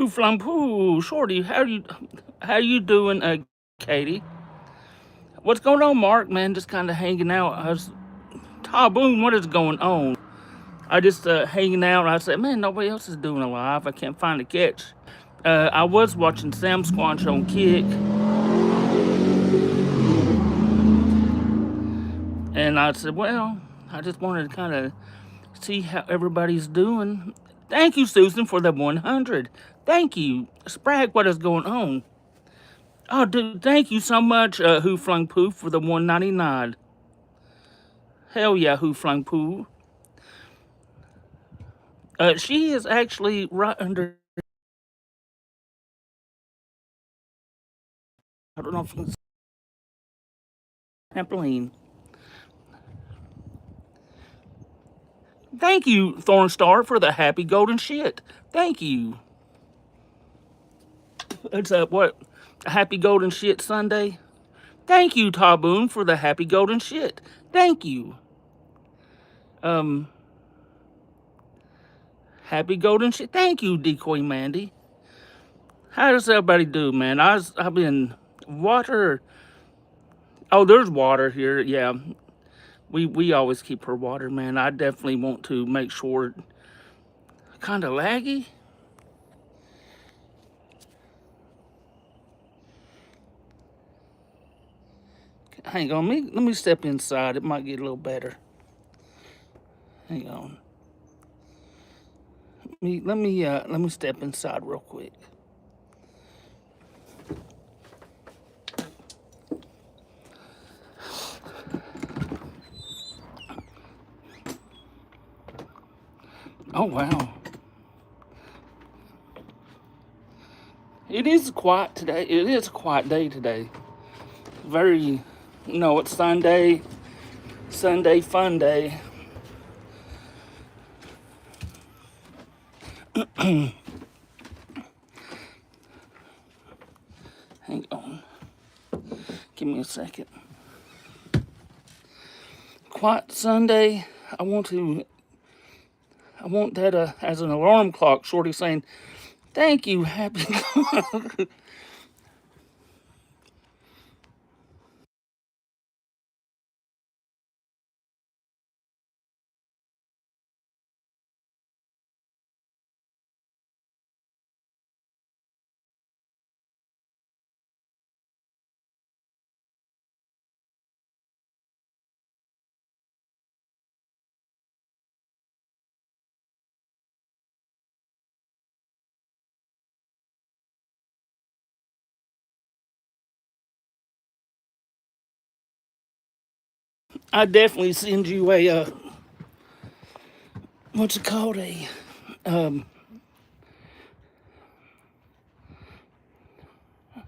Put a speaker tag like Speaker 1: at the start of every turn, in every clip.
Speaker 1: Who flung poo? Shorty, how you doing, Katie? What's going on, Mark? Man, just kind of hanging out. Boom, what is going on? I just hanging out. I said, man, nobody else is doing a live. I can't find a catch. I was watching Sam Squanch on Kick, and I said, well, I just wanted to kind of see how everybody's doing. Thank you, Susan, for the 100. Thank you. Sprag, what is going on? Oh, dude, thank you so much, Who Flung Poo, for the 199. Hell yeah, Who Flung Poo. She is actually right under. I don't know if it's trampoline. Thank you, Thornstar, for the happy golden shit. Thank you. It's what? A happy golden shit Sunday? Thank you, Taboon, for the happy golden shit. Thank you. Um, Happy golden shit. Thank you, Decoy Mandy. How does everybody do, man? I've been water. Oh, there's water here. Yeah, we always keep her water, man. I definitely want to make sure. Kind of laggy. Hang on, let me step inside. It might get a little better. Hang on. Let me step inside real quick. Oh wow. It is quiet today. It is a quiet day today. Very, it's Sunday. Sunday fun day. Hang on. Give me a second. Quiet Sunday. I want that as an alarm clock. Shorty saying, "Thank you, happy." I definitely send you a what's it called, um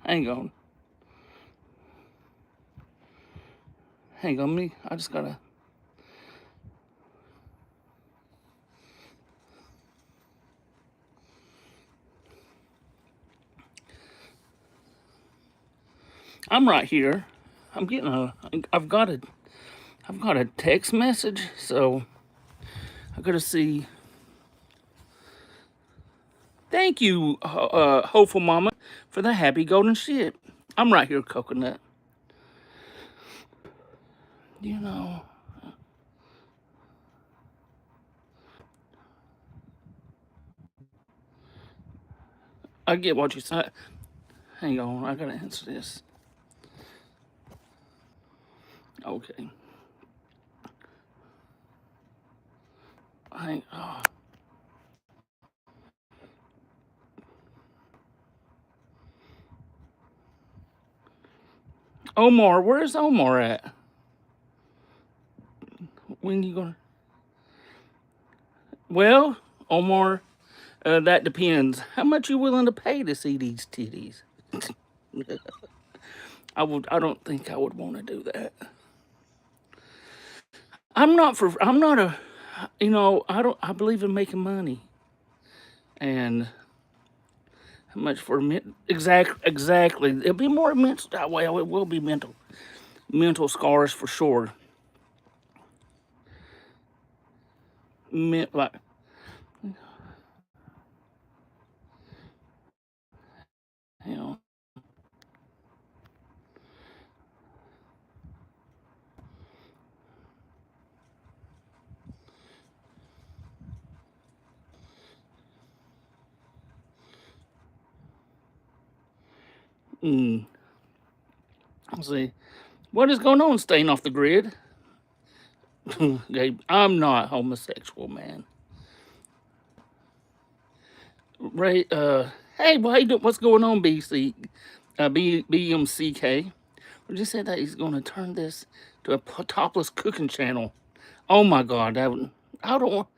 Speaker 1: hang on. Hang on me. I just gotta. I'm right here. I'm getting I've got a text message, so I gotta see. Thank you, hopeful mama, for the happy golden shit. I'm right here, coconut. You know, I get what you said. Hang on, I gotta answer this. Okay. Oh. Omar, where's Omar at? When you gonna? Well, Omar, that depends. How much you willing to pay to see these titties? I don't think I would want to do that. I'm not for. I'm not a. I don't. I believe in making money, and how much for exactly. It'll be more mental. Well, it will be mental scars for sure. Like Mm, let's see. What is going on, staying off the grid? Gabe, I'm not homosexual, man. Ray, hey, what's going on, BMCK? We just said that he's going to turn this to a topless cooking channel. Oh my God, I don't want.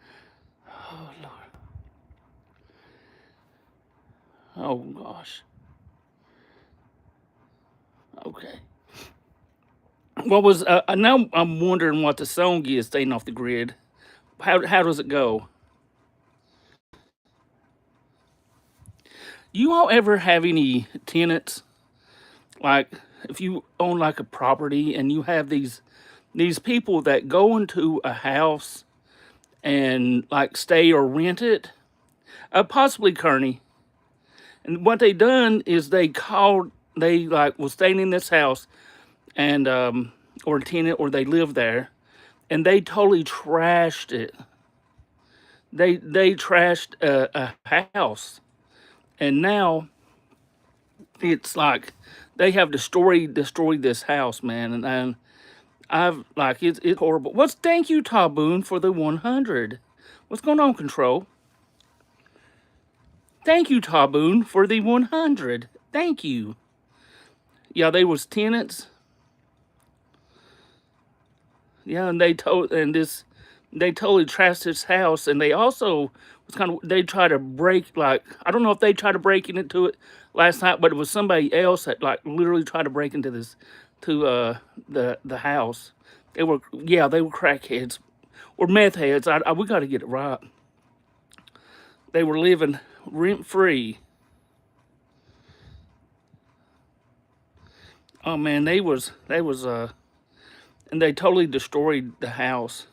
Speaker 1: Oh Lord. Oh gosh. Okay. What was? Now I'm wondering what the song is. Staying off the grid. How does it go? You all ever have any tenants, like if you own like a property and you have these people that go into a house and like stay or rent it, possibly Kearney. And what they done is they like was staying in this house and or a tenant or they live there, and they totally trashed it. They trashed a house, and now it's like they have destroyed this house, man. And I've like it's horrible. Thank you, Taboon, for the 100. What's going on, Control? Thank you, Taboon, for the 100. Thank you. Yeah, they was tenants. Yeah, and they totally trashed this house, and they also was they tried to break, like, I don't know if they tried to break into it last night, but it was somebody else that like literally tried to break into the house. They were crackheads or meth heads. We got to get it right. They were living rent free. Oh man, and they totally destroyed the house.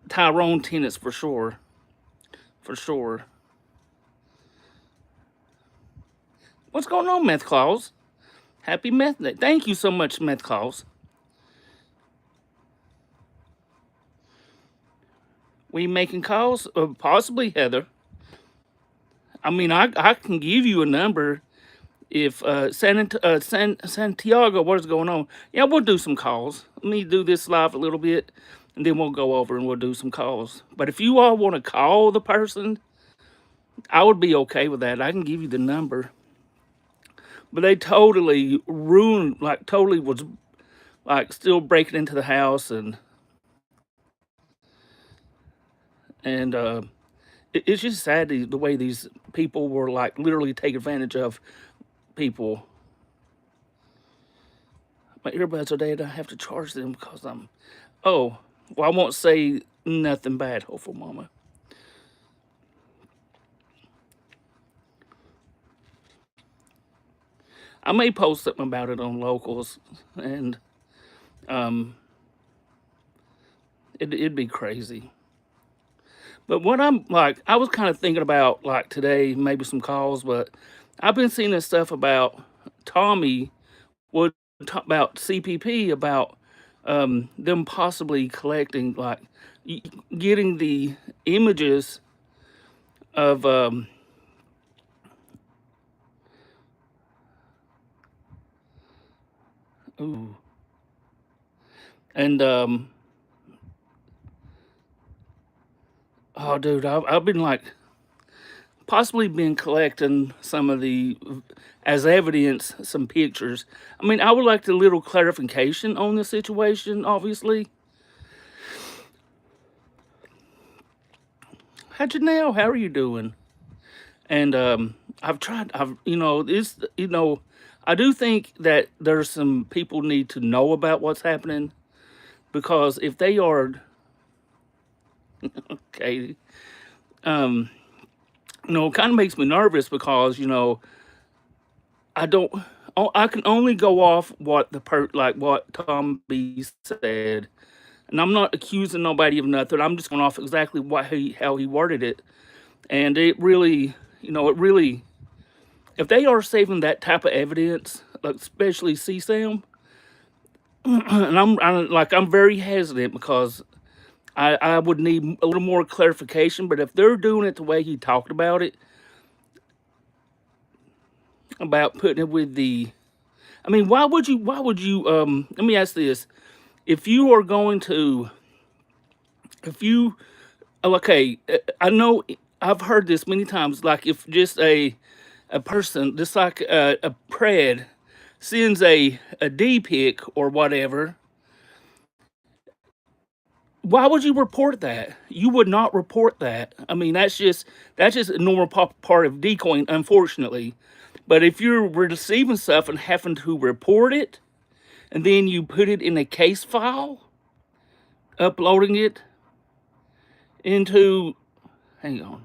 Speaker 1: Tyrone tenants for sure. For sure. What's going on, Meth Claus? Happy Meth Day. Thank you so much, Meth Claus. We making calls? Possibly, Heather. I mean, I can give you a number if Santiago, what is going on? Yeah, we'll do some calls. Let me do this live a little bit, and then we'll go over and we'll do some calls. But if you all want to call the person, I would be okay with that. I can give you the number. But they totally ruined, like totally was like still breaking into the house and it's just sad the way these people were like literally take advantage of people. My earbuds are dead. I have to charge them because oh, well, I won't say nothing bad, hopeful mama. I may post something about it on locals, and it'd be crazy. But what I'm like, I was kind of thinking about like today, maybe some calls, but I've been seeing this stuff about Tommy would talk about CPP about them possibly collecting like getting the images of ooh, and oh dude, I've been like possibly been collecting some of the as evidence some pictures. I mean, I would like a little clarification on the situation, obviously. Hi Janelle, how are you doing? And I've I do think that there's some people need to know about what's happening, because if they are okay, it kind of makes me nervous because I don't. I can only go off what what Tom B said, and I'm not accusing nobody of nothing. I'm just going off exactly how he worded it, and it really, if they are saving that type of evidence, like especially CSAM, and I'm very hesitant because I would need a little more clarification. But if they're doing it the way he talked about it, about putting it with the. I mean, why would you? Why would you? Let me ask this: if you are going to, if you, oh, okay, I know I've heard this many times. Like if just a person, just like a pred, sends a D pic or whatever, why would you report that? You would not report that. I mean, that's just a normal part of decoying, unfortunately. But if you're receiving stuff and having to report it, and then you put it in a case file, uploading it into, hang on,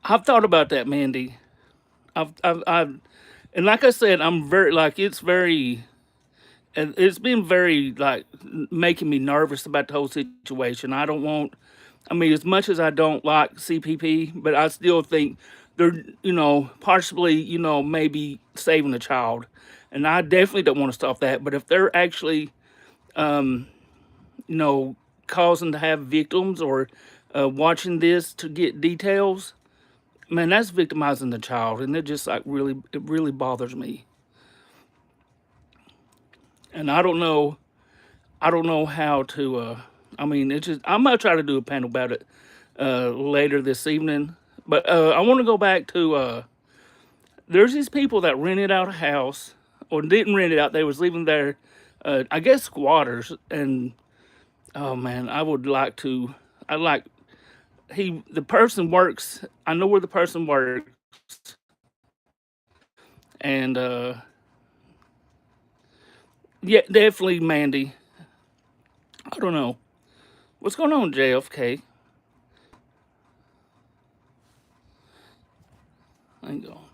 Speaker 1: I've thought about that, Mandy. I've, and like I said, I'm very like it's very, and it's been very like making me nervous about the whole situation. I don't want. I mean, as much as I don't like CPP, but I still think they're, partially, maybe saving a child, and I definitely don't want to stop that. But if they're actually, you know, causing to have victims or watching this to get details, man, that's victimizing the child, and it really bothers me. And I don't know how to. I mean, it's just I'm gonna try to do a panel about it later this evening. But I want to go back to there's these people that rented out a house or didn't rent it out. They was living there, I guess squatters. And oh man, I would like to. I like the person works. I know where the person works, and yeah, definitely Mandy. I don't know what's going on, JFK. Hang on.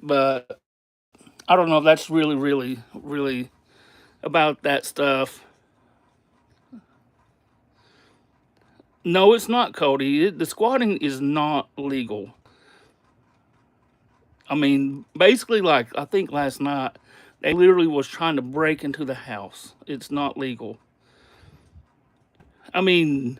Speaker 1: But I don't know. That's really, really, really about that stuff. No, it's not, Cody. The squatting is not legal. I mean, basically, like I think last night, they literally was trying to break into the house. It's not legal. I mean,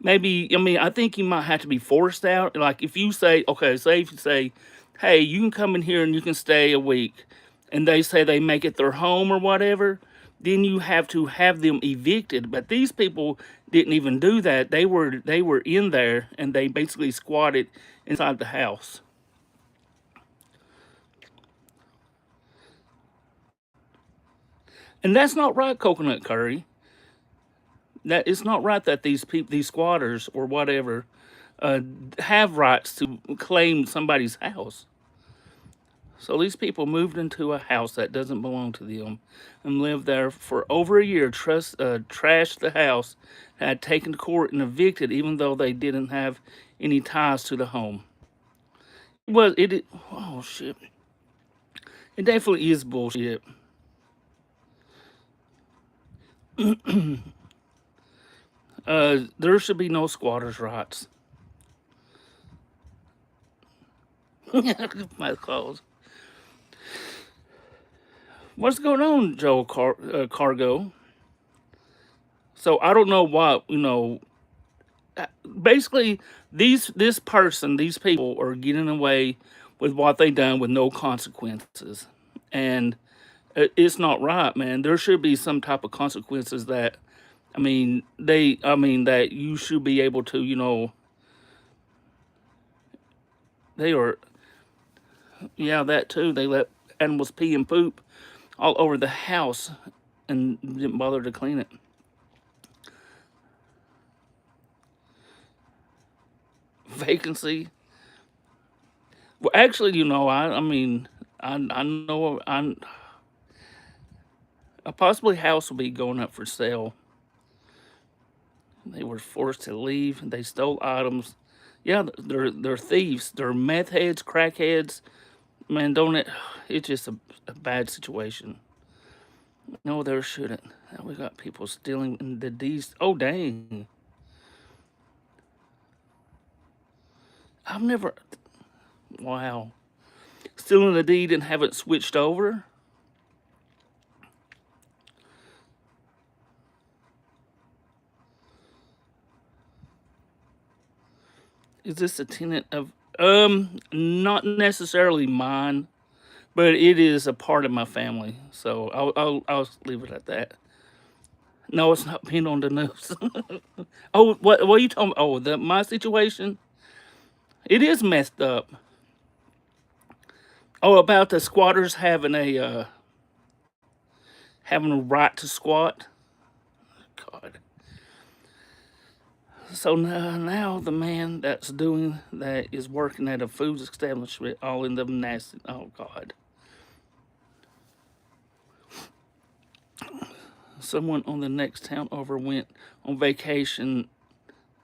Speaker 1: maybe. I mean, I think you might have to be forced out. Like if you say, okay, say if you say, hey, you can come in here and you can stay a week, and they say they make it their home or whatever, then you have to have them evicted. But these people didn't even do that. They were in there and they basically squatted inside the house. And that's not right, Coconut Curry. That it's not right that these squatters or whatever uh, have rights to claim somebody's house. So these people moved into a house that doesn't belong to them and lived there for over a year, trashed the house, had taken to court and evicted even though they didn't have any ties to the home. Oh shit. It definitely is bullshit. There should be no squatters' rights. My clothes. What's going on, Joe Cargo? So I don't know what basically these people are getting away with what they done with no consequences, and it's not right, man. There should be some type of consequences that I mean that you should be able to, they are, yeah, that too. They let animals pee and poop all over the house and didn't bother to clean it. Vacancy. Well, actually, I mean, I know I possibly house will be going up for sale. They were forced to leave. They stole items. Yeah, they're thieves. They're meth heads, crackheads. Man, don't it? It's just a bad situation. No, there shouldn't. Now we got people stealing the D's. Oh, dang. I've never. Wow. Stealing the deed and haven't switched over? Is this a tenant of. Not necessarily mine, but it is a part of my family. So I'll leave it at that. No, it's not pinned on the news. Oh, what are you talking? Oh, my situation. It is messed up. Oh, about the squatters having a right to squat. God. So now the man that's doing that is working at a food establishment, all in the nasty. Oh God. Someone on the next town over went on vacation,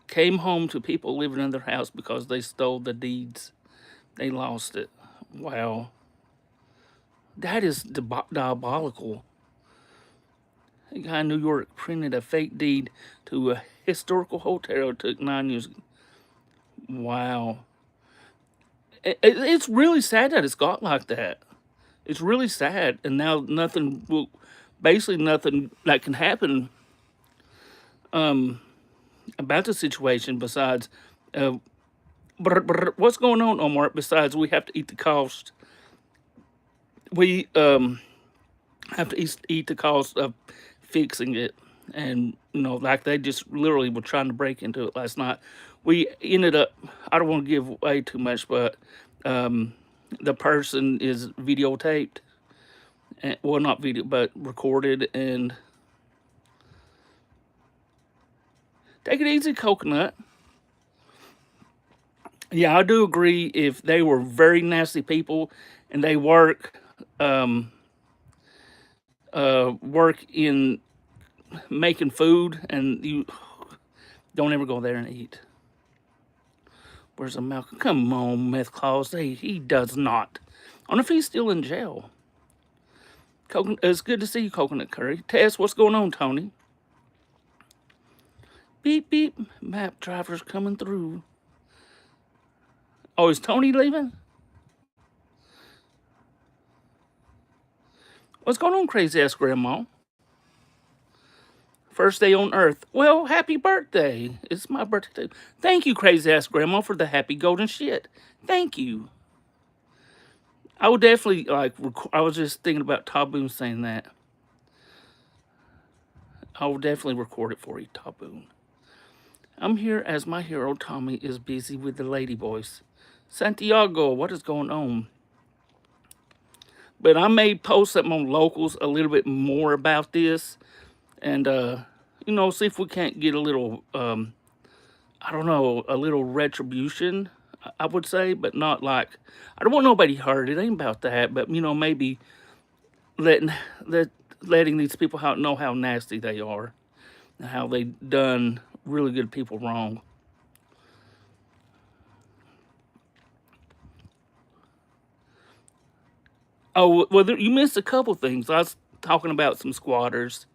Speaker 1: came home to people living in their house because they stole the deeds. They lost it. Wow. That is diabolical. A guy in New York printed a fake deed to a historical hotel. It took 9 years. Wow. It's really sad that it's got like that. It's really sad. And now basically nothing that can happen about the situation besides, what's going on, Omar? Besides, we have to eat the cost. We have to eat the cost of fixing it. And, like they just literally were trying to break into it last night. We ended up, I don't want to give away too much, but the person is videotaped. And, well, not video, but recorded. And take it easy, Coconut. Yeah, I do agree if they were very nasty people and they work in making food, and you don't ever go there and eat. Where's the Malcolm? Come on, Meth Claus. He does not. I wonder if he's still in jail. It's good to see you, Coconut Curry. Tess, what's going on, Tony? Beep, beep. Map driver's coming through. Oh, is Tony leaving? What's going on, crazy ass grandma? First day on Earth. Well, happy birthday. It's my birthday too. Thank you, crazy ass grandma, for the happy golden shit. Thank you. I would definitely I was just thinking about Taboon saying that. I will definitely record it for you, Taboon. I'm here as my hero Tommy is busy with the lady boys. Santiago, what is going on? But I may post something on locals a little bit more about this, and see if we can't get a little I don't know, a little retribution, I would say, but not like, I don't want nobody hurt. It ain't about that, but maybe letting these people know how nasty they are and how they done really good people wrong. Oh, well, you missed a couple things. I was talking about some squatters.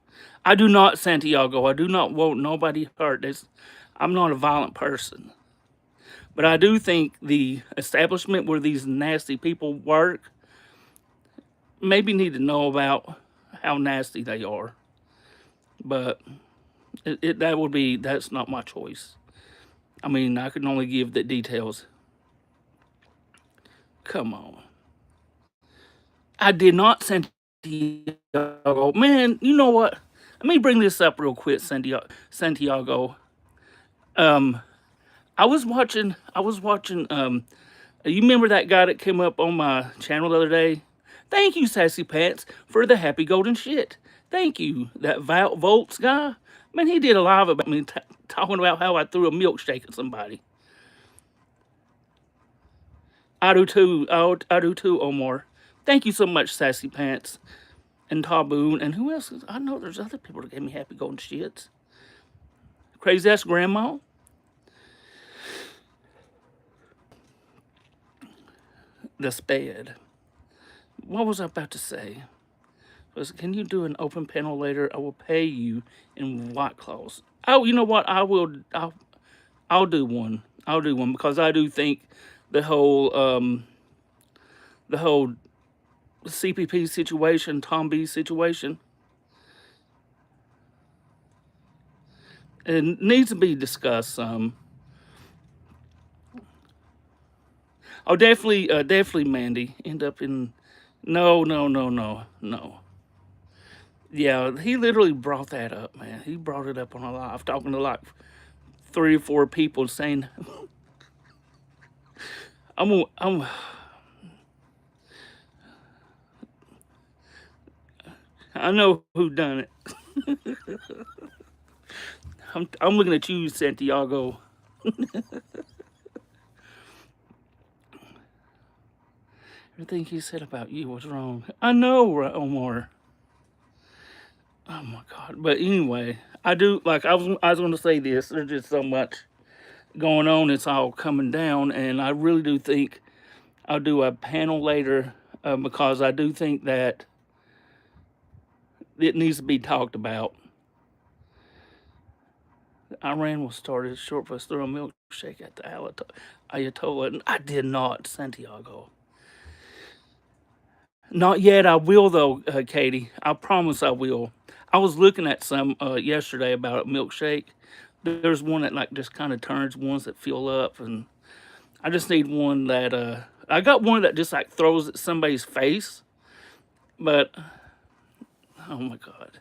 Speaker 1: I do not, Santiago. I do not want nobody hurt. I'm not a violent person. But I do think the establishment where these nasty people work maybe need to know about how nasty they are. But that's not my choice. I mean, I can only give the details. Come on. I did not, Santiago. Man, you know what? Let me bring this up real quick, Santiago. I was watching, you remember that guy that came up on my channel the other day? Thank you, Sassy Pants, for the happy golden shit. Thank you. That Volts guy, man, he did a live about me talking about how I threw a milkshake at somebody. I do too. I do too, Omar. Thank you so much, Sassy Pants and Taboon. And who else? I know there's other people that gave me happy golden shits. Crazy ass grandma. the sped. What was I about to say? Was, can you do an open panel later? I will pay you in White Claws. Oh, you know what? I will. I'll do one. I'll do one because I do think the whole CPP situation, Tom B situation, it needs to be discussed some. Oh, definitely, Mandy end up in. No, no, no, no, no. Yeah, he literally brought that up, man. He brought it up on a live, talking to like 3 or 4 people, saying, I'm, I know who done it. I'm looking at you, Santiago. Everything he said about you was wrong. I know, Omar. Oh my God. But anyway, I do like I was going to say this. There's just so much going on. It's all coming down, and I really do think I'll do a panel later because I do think that it needs to be talked about. Iran was started. Shortbus threw a milkshake at the Ayatollah. And I did not, Santiago. Not yet. I will though, Katie. I promise I will. I was looking at some yesterday about a milkshake. There's one that like just kind of turns, ones that fill up, and I just need one that I got one that just like throws at somebody's face. But oh my God,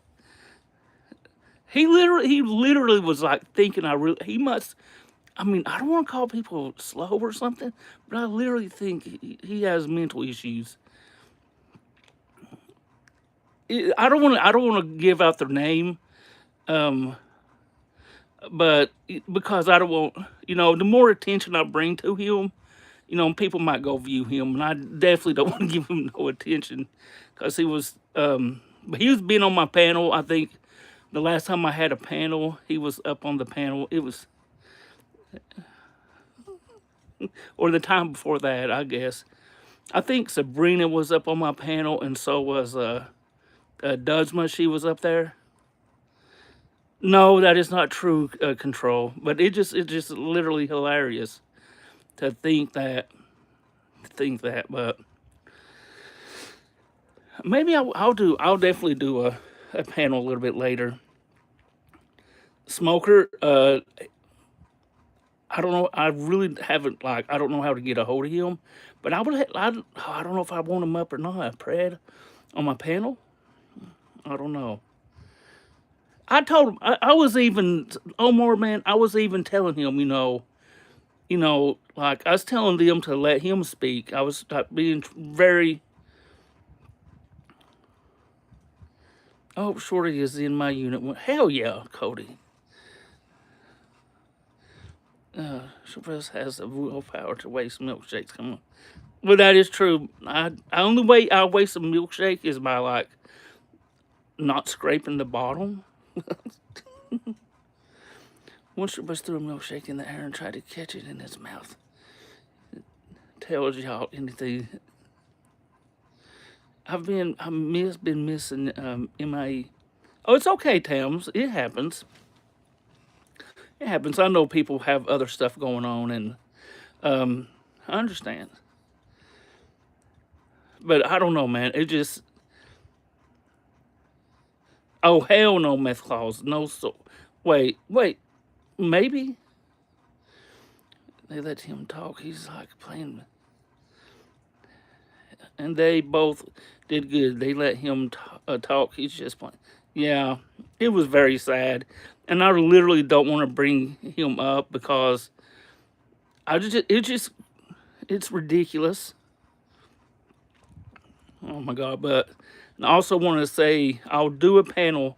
Speaker 1: he literally was like thinking he must. I mean, I don't want to call people slow or something, but I literally think he has mental issues. I don't want to give out their name, um, but because I don't want, the more attention I bring to him, people might go view him, and I definitely don't want to give him no attention because but he was being on my panel. I think the last time I had a panel, he was up on the panel. It was, or the time before that, I guess. I think Sabrina was up on my panel, and so was Dudma. She was up there. No, that is not true, control. But it's just literally hilarious to think that. But maybe I'll definitely do a panel a little bit later. Smoker, I don't know. I really haven't like. I don't know how to get a hold of him, but I don't know if I want him up or not. Pred on my panel. I don't know. I told him. I was even Omar, man. I was even telling him, like I was telling them to let him speak. I was like, being very. Oh, Shorty is in my unit. Well, hell yeah, Cody. Shorty has the willpower to waste milkshakes. Come on. Well, that is true. The only way I waste a milkshake is by like not scraping the bottom. Once Shortbus threw a milkshake in the air and tried to catch it in his mouth. Tells y'all anything. Been missing MIE. Oh, it's okay, Tams. It happens. It happens. I know people have other stuff going on, and I understand. But I don't know, man. It just. Oh, hell no, meth claws. No, so. Wait. Maybe? They let him talk. He's like playing. And they both did good. They let him talk. He's just playing. Yeah, it was very sad. And I literally don't want to bring him up because it's ridiculous. Oh my God. But I also want to say I'll do a panel,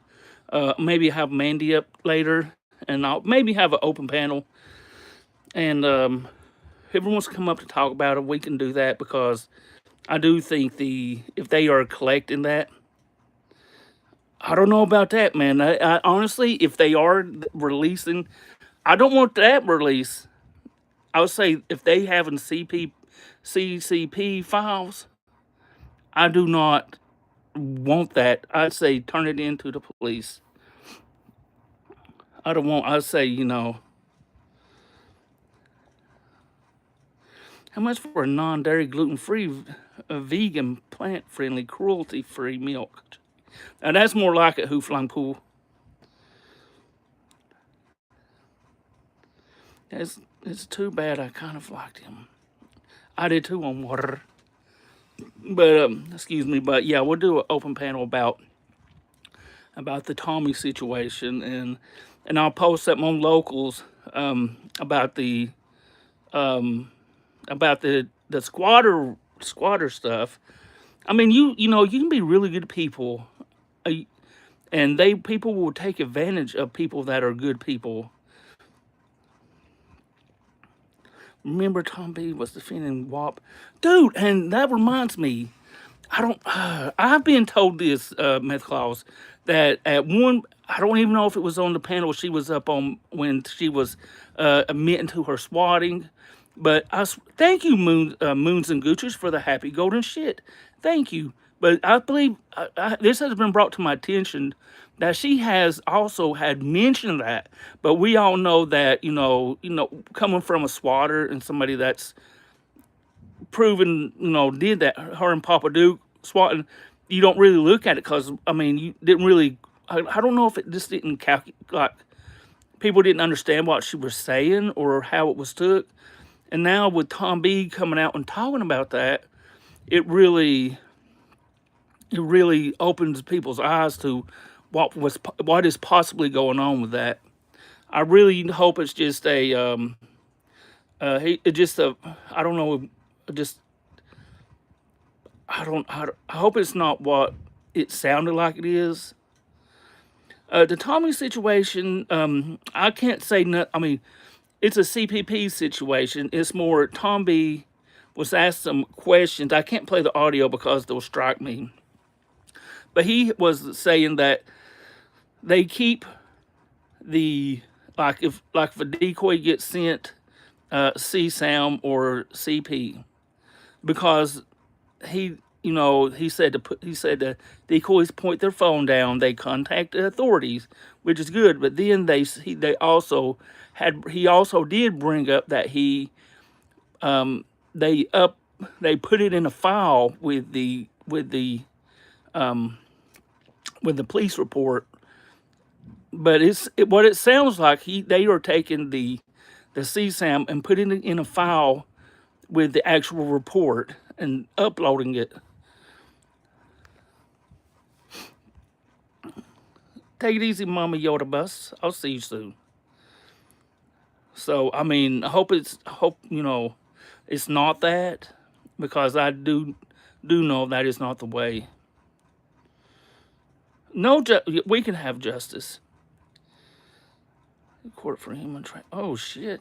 Speaker 1: maybe have Mandy up later, and I'll maybe have an open panel. And if everyone wants to come up to talk about it, we can do that because I do think if they are collecting that, I don't know about that, man. I honestly, if they are releasing, I don't want that release. I would say if they having CP CCP files. I do not want that. I'd say turn it into the police. I don't want. I'd say, how much for a non-dairy, gluten-free, vegan, plant-friendly, cruelty-free milk? Now that's more like it, Hooflang Pool. It's too bad. I kind of liked him. I did too on water. But excuse me. But yeah, we'll do an open panel about the Tommy situation, and I'll post something on locals about the squatter stuff. I mean, you can be really good people, uh, and people will take advantage of people that are good people. Remember, Tom B was defending WAP, dude, and that reminds me. I don't. I've been told this, Meth Claus, that at one. I don't even know if it was on the panel she was up on when she was admitting to her swatting. But thank you, Moons and Goochers, for the happy golden shit. Thank you. But I believe this has been brought to my attention that she has also had mentioned that. But we all know that coming from a swatter and somebody that's proven, did that, her and Papa Duke swatting, you don't really look at it because, I mean, you didn't really, I don't know if it just didn't calculate, like, people didn't understand what she was saying or how it was took. And now with Tom B coming out and talking about that, it really opens people's eyes to what is possibly going on with that. I really hope it's just I don't know, just I hope it's not what it sounded like it is. The Tommy situation, I can't say nothing. I mean, it's a CPP situation. It's more Tom B was asked some questions. I can't play the audio because they'll strike me. But he was saying that they keep if a decoy gets sent CSAM or CP, because he said the decoys point their phone down, they contact the authorities, which is good. But then he also did bring up that they put it in a file with the police report. But what it sounds like, they are taking the CSAM and putting it in a file with the actual report and uploading it. Take it easy, Mama Yoda Bus. I'll see you soon. So, I mean, I hope it's not that, because I do know that is not the way. No, we can have justice. Court for human oh shit.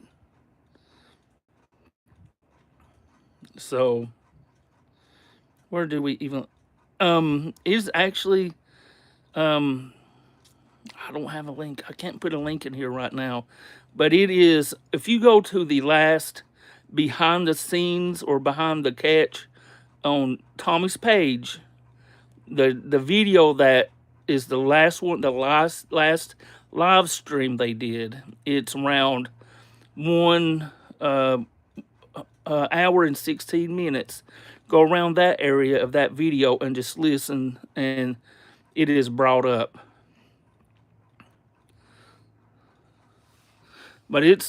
Speaker 1: So where do we even is actually I don't have a link. I can't put a link in here right now, but it is, if you go to the last behind the scenes or behind the catch on Tommy's page, the video that is the last one, the last live stream they did, it's around 1 hour and 16 minutes. Go around that area of that video and just listen, and it is brought up. But it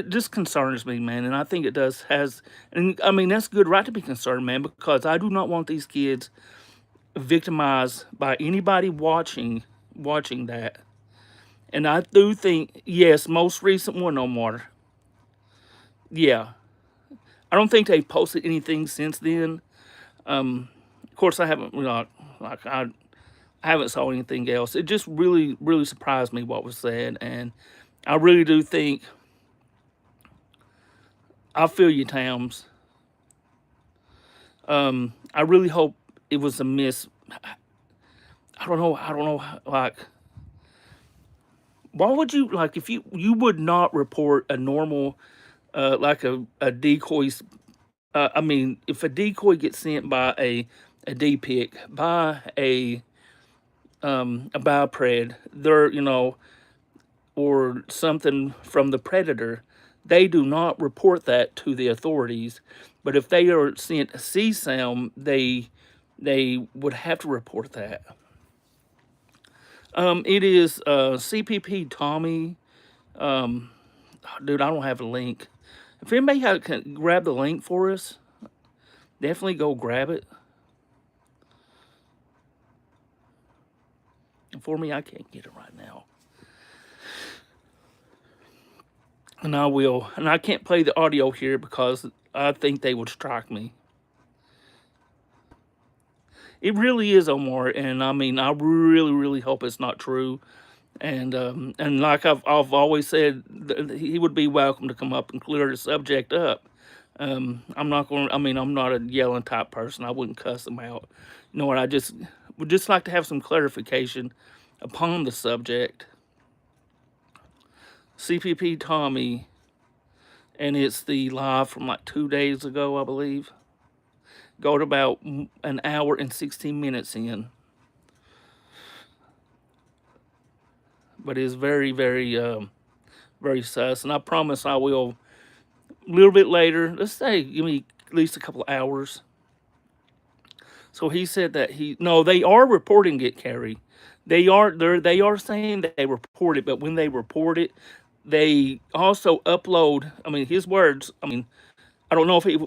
Speaker 1: just concerns me, man, and I think it and I mean, that's good right to be concerned, man, because I do not want these kids victimized by anybody watching that. And I do think, yes, most recent one on water. Yeah. I don't think they've posted anything since then. Of course, I haven't, I haven't saw anything else. It just really, really surprised me what was said. And I really do think, I feel you, Towns. I really hope it was a miss. I don't know, like, why would you, like, if you would not report a normal, like a decoy I mean, if a decoy gets sent by a D-pick, by a bipred, they're, or something from the predator, they do not report that to the authorities. But if they are sent a CSAM, they would have to report that. It is CPP Tommy. Dude, I don't have a link. If anybody can grab the link for us, definitely go grab it. For me, I can't get it right now. And I will. And I can't play the audio here because I think they would strike me. It really is, Omar. And I mean, I really, really hope it's not true. And like I've always said, he would be welcome to come up and clear the subject up. I'm not going. I mean, I'm not a yelling type person. I wouldn't cuss them out. You know what? I just would just like to have some clarification upon the subject. CPP Tommy, and it's the live from like 2 days ago, I believe. Go to about an hour and 16 minutes in. But it's very, very, very sus. And I promise I will, a little bit later, let's say, give me at least a couple of hours. So he said that they are reporting it, Carrie. They are saying that they report it, but when they report it, they also upload. I mean, his words. I mean, I don't know if he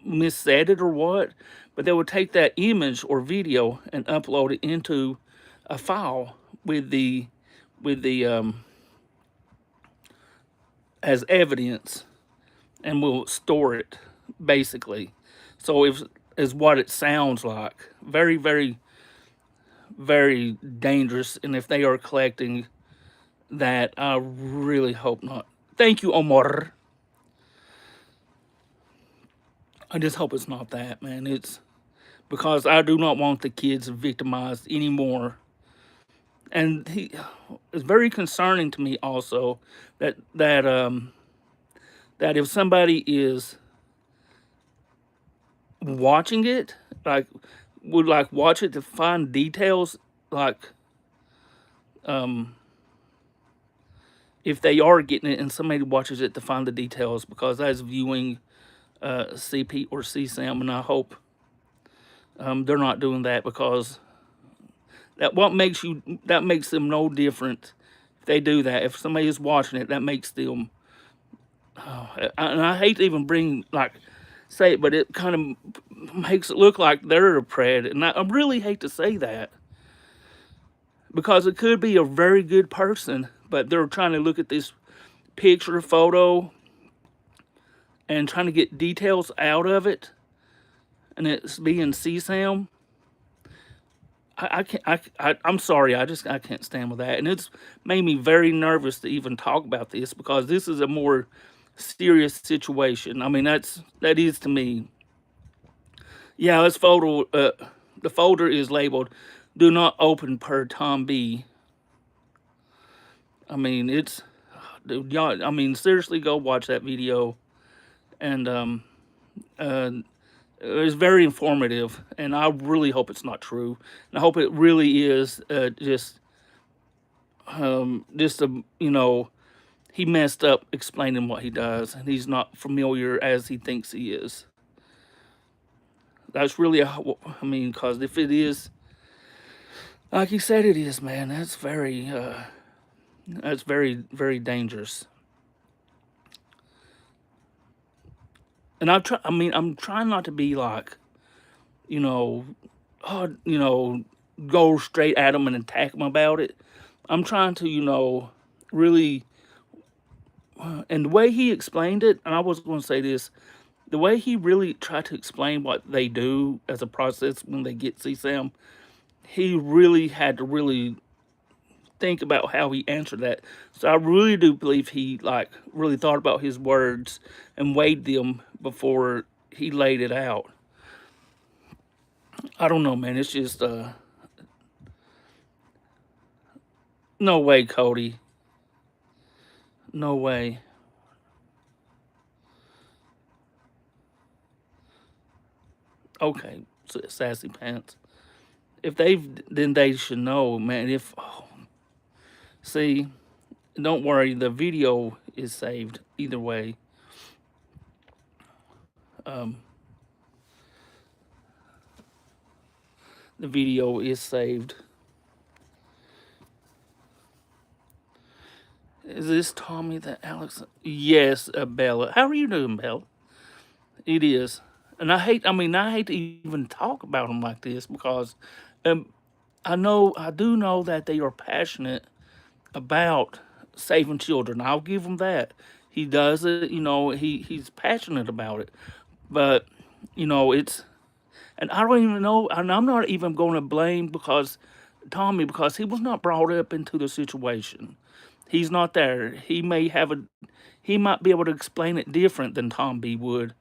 Speaker 1: missaid it or what, but they would take that image or video and upload it into a file with the as evidence, and we'll store it basically. So if is what it sounds like. Very, very, very dangerous. And if they are collecting that, I really hope not. Thank you, Omar. I just hope it's not that, man. It's because I do not want the kids victimized anymore. And it's very concerning to me also that if somebody is watching it, like would like watch it to find details, like if they are getting it and somebody watches it to find the details, because that's viewing CP or CSAM, and I hope they're not doing that, because that makes them no different if they do that. If somebody is watching it, that makes them. And I hate to even say it, but it kind of makes it look like they're a pred, and I really hate to say that, because it could be a very good person, but they're trying to look at this picture, photo, and trying to get details out of it, and it's being CSAM. I'm sorry, I can't stand with that, and it's made me very nervous to even talk about this, because this is a more serious situation. I mean, that is to me. Yeah, this photo, the folder is labeled "Do not open per Tom B." I mean, dude, y'all. I mean, seriously, go watch that video, and it's very informative, and I really hope it's not true, and I hope it really is just a he messed up explaining what he does, and he's not familiar as he thinks he is. That's really I mean, because if it is like he said it is, man, that's very very dangerous. And I'm trying not to be like, you know, oh, go straight at him and attack him about it. I'm trying to, really, and the way he explained it, and I was going to say this, the way he really tried to explain what they do as a process when they get CSAM, he really had to really think about how he answered that. So I really do believe he really thought about his words and weighed them before he laid it out. I don't know, man. It's just no way, Cody. No way. Okay, sassy pants. If they've, then they should know, man. If see, don't worry, the video is saved either way. Um, the video is saved. Is this Tommy that Alex? Yes, Bella. How are you doing, Bella? It is, and I hate. I mean, I hate to even talk about them like this because, um, I do know that they are passionate about saving children. I'll give him that. He does it. He's passionate about it. But it's, and I don't even know, and I'm not even going to blame because Tommy, because he was not brought up into the situation. He's not there. He might be able to explain it different than Tom B would.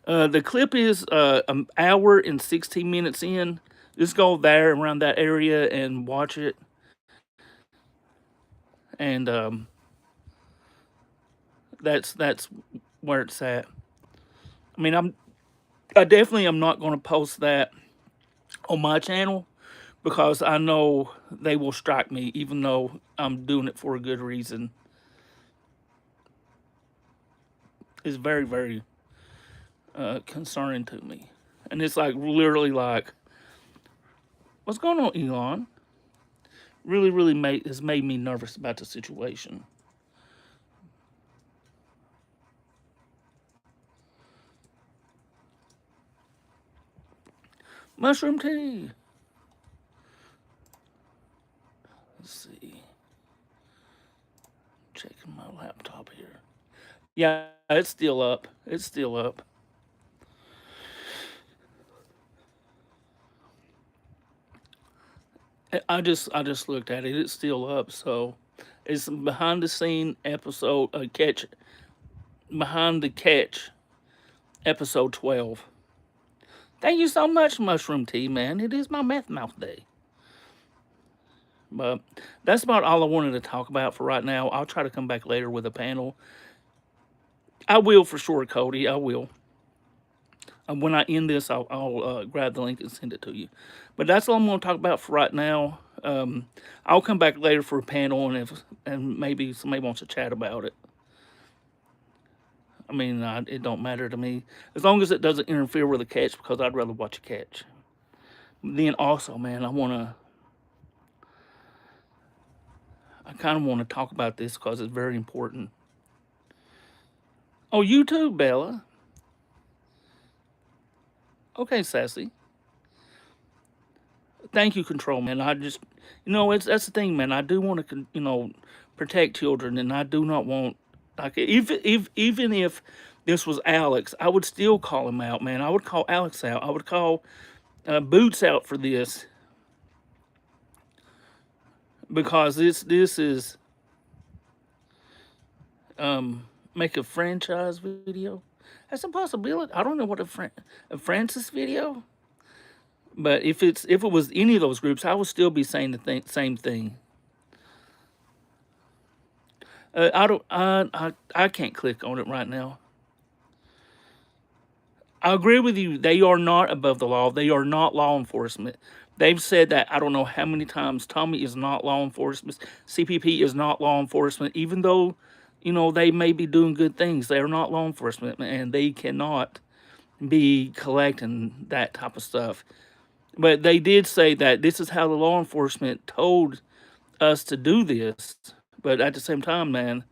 Speaker 1: The clip is an hour and 16 minutes in. Just go there around that area and watch it. And that's where it's at. I mean, I definitely am not going to post that on my channel because I know they will strike me, even though I'm doing it for a good reason. It's very, very concerning to me, and it's like literally like, what's going on, Elon? Really, really has made me nervous about the situation. Mushroom tea. Let's see. Checking my laptop here. Yeah, it's still up. It's still up. I just looked at it. It's still up. So it's behind the scene episode catch behind the catch episode 12. Thank you so much, Mushroom Tea, man. It is my meth mouth day. But that's about all I wanted to talk about for right now. I'll try to come back later with a panel. I will for sure, Cody. I will. When I end this, I'll grab the link and send it to you. But that's all I'm going to talk about for right now. I'll come back later for a panel, and maybe somebody wants to chat about it. I mean, it don't matter to me as long as it doesn't interfere with the catch, because I'd rather watch a catch. Then also, man, I kind of want to talk about this because it's very important. Oh, you too, Bella. Okay, Sassy. Thank you, Control, man. I just, that's the thing, man. I do want to, protect children, and I do not want, like, even if this was Alex, I would still call him out, man. I would call Alex out. I would call Boots out for this, because this is make a franchise video. That's a possibility. I don't know what a Francis video. But if it was any of those groups, I would still be saying the same thing. I can't click on it right now. I agree with you. They are not above the law. They are not law enforcement. They've said that I don't know how many times. Tommy is not law enforcement. CPP is not law enforcement. Even though, they may be doing good things, they are not law enforcement, and they cannot be collecting that type of stuff. But they did say that this is how the law enforcement told us to do this. But at the same time, man,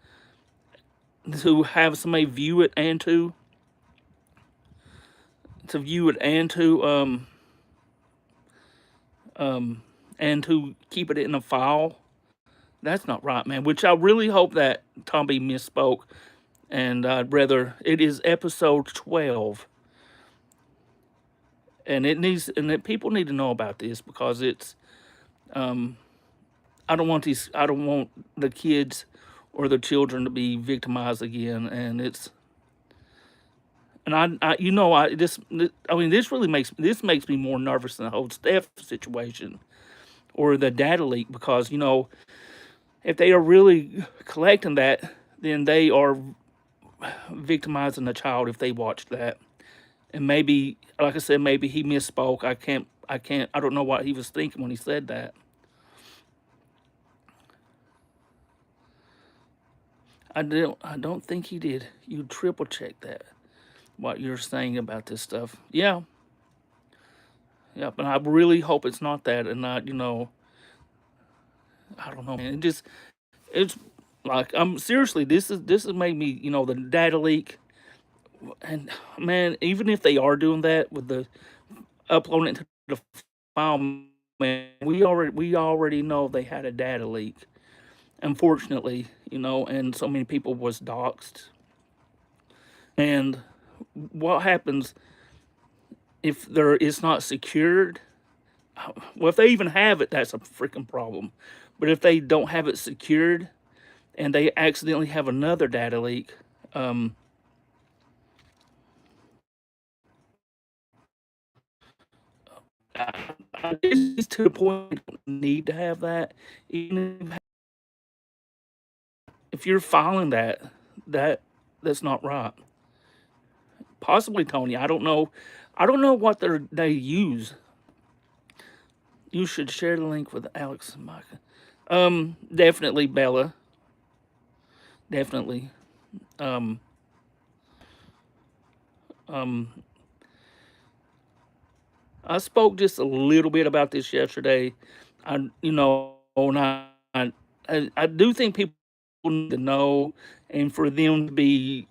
Speaker 1: to have somebody view it and to view it and to keep it in a file, that's not right, man. Which I really hope that Tommy misspoke, and I'd rather it is episode 12. And people need to know about this, because it's I don't want the kids or the children to be victimized again. And it's, and this really makes me more nervous than the whole Steph situation or the data leak, because if they are really collecting that, then they are victimizing a child if they watched that. And maybe, like I said, maybe he misspoke. I don't know what he was thinking when he said that. I don't think he did. You triple check that, what you're saying about this stuff. Yeah, yeah, but I really hope it's not that and not, I don't know, man. It's like, I'm seriously, this has made me, the data leak. And man, even if they are doing that with the uploading it to the file, man, we already know they had a data leak. Unfortunately, and so many people was doxxed. And what happens if it's not secured? Well, if they even have it, that's a freaking problem. But if they don't have it secured and they accidentally have another data leak, um, it's to the point you don't need to have that. Even if you're filing that that's not right. Possibly Tony. I don't know. I don't know what they use. You should share the link with Alex and Micah. Definitely Bella. Definitely. Um, um, I spoke just a little bit about this yesterday. And I do think people need to know, and for them to be,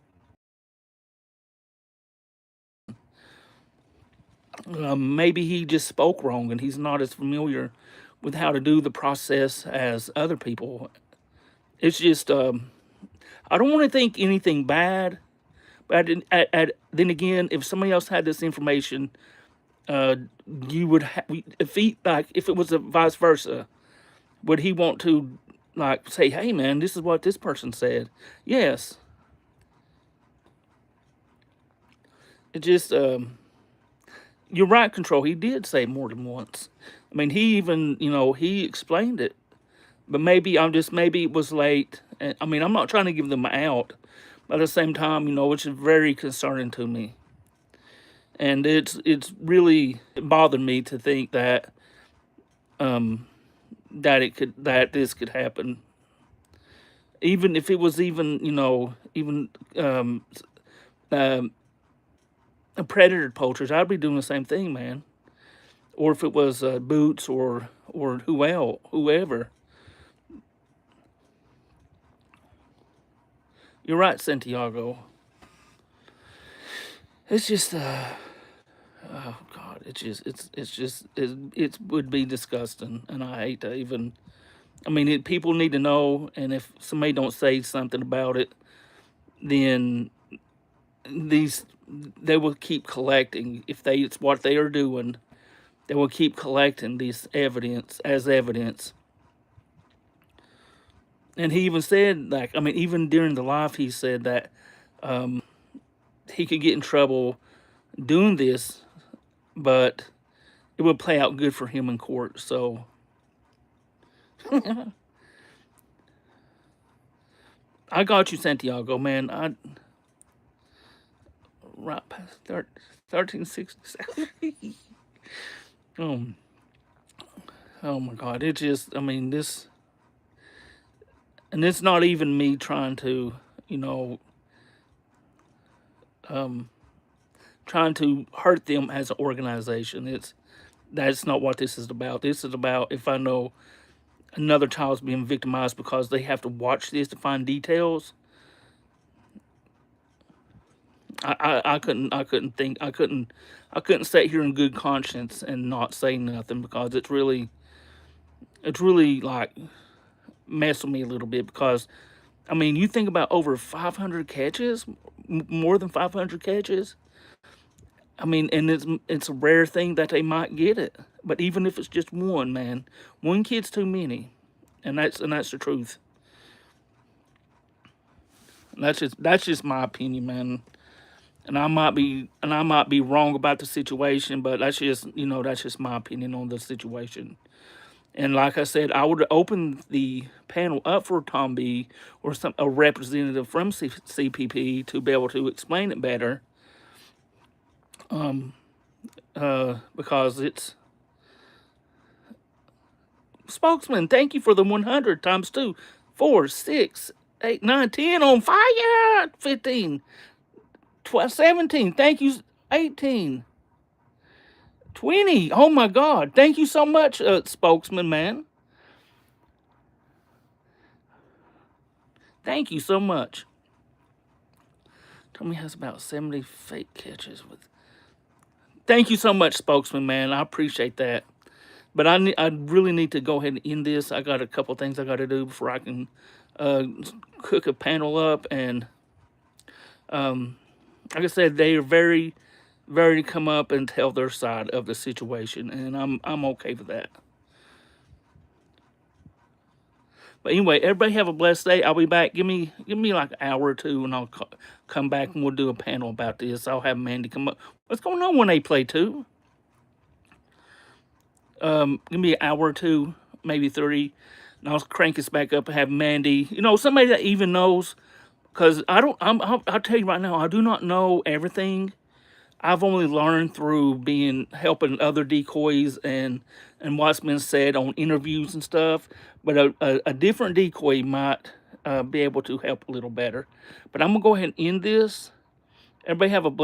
Speaker 1: maybe he just spoke wrong, and he's not as familiar with how to do the process as other people. It's just, I don't want to think anything bad, but then again, if somebody else had this information, uh, you would if it was a vice versa, would he want to like say, "Hey, man, this is what this person said"? Yes. It just, you're right, control. He did say more than once. I mean, he even, he explained it. But maybe it was late. And, I mean, I'm not trying to give them out, but at the same time, it's very concerning to me. And it's really bothered me to think um, that this could happen. Even if it was even um, a predator poachers, I'd be doing the same thing, man. Or if it was Boots or whoever. You're right, Santiago. It's just, oh God, it would be disgusting, and I hate to even. I mean, people need to know, and if somebody don't say something about it, then these they will keep collecting. If it's what they are doing, they will keep collecting this evidence as evidence. And he even said, like, I mean, even during the live, he said that he could get in trouble doing this, but it would play out good for him in court. So, I got you, Santiago, man. Right past 1367. um, oh my God, it just, I mean, this, and it's not even me trying to, um, trying to hurt them as an organization. That's not what this is about. This is about if I know another child's being victimized because they have to watch this to find details. I couldn't sit here in good conscience and not say nothing because it's really like messing me a little bit because I mean you think about over 500 catches, more than 500 catches. I mean, and it's a rare thing that they might get it, but even if it's just one, man, one kid's too many, and that's the truth. And that's just my opinion, man. And I might be wrong about the situation, but that's just my opinion on the situation. And like I said, I would open the panel up for Tom B or a representative from CPP to be able to explain it better. Because it's spokesman. Thank you for the 100 times 2, 4, 6, 8, 9, 10 on fire. 15, 12, 17. Thank you. 18, 20. Oh my God. Thank you so much, spokesman man. Thank you so much. Tommy has about 70 fake catches with. Thank you so much, spokesman man. I appreciate that. But I really need to go ahead and end this. I got a couple things I got to do before I can cook a panel up. And like I said, they are very, very come up and tell their side of the situation, and I'm okay with that. But anyway, everybody have a blessed day. I'll be back. Give me like an hour or two, and I'll come back and we'll do a panel about this. I'll have Mandy come up. What's going on when they play too? Give me an hour or two, maybe 3, and I'll crank this back up and have Mandy. You know, somebody that even knows, because I'll tell you right now, I do not know everything. I've only learned through helping other decoys and what's been said on interviews and stuff. But a different decoy might be able to help a little better. But I'm gonna go ahead and end this. Everybody have a blessed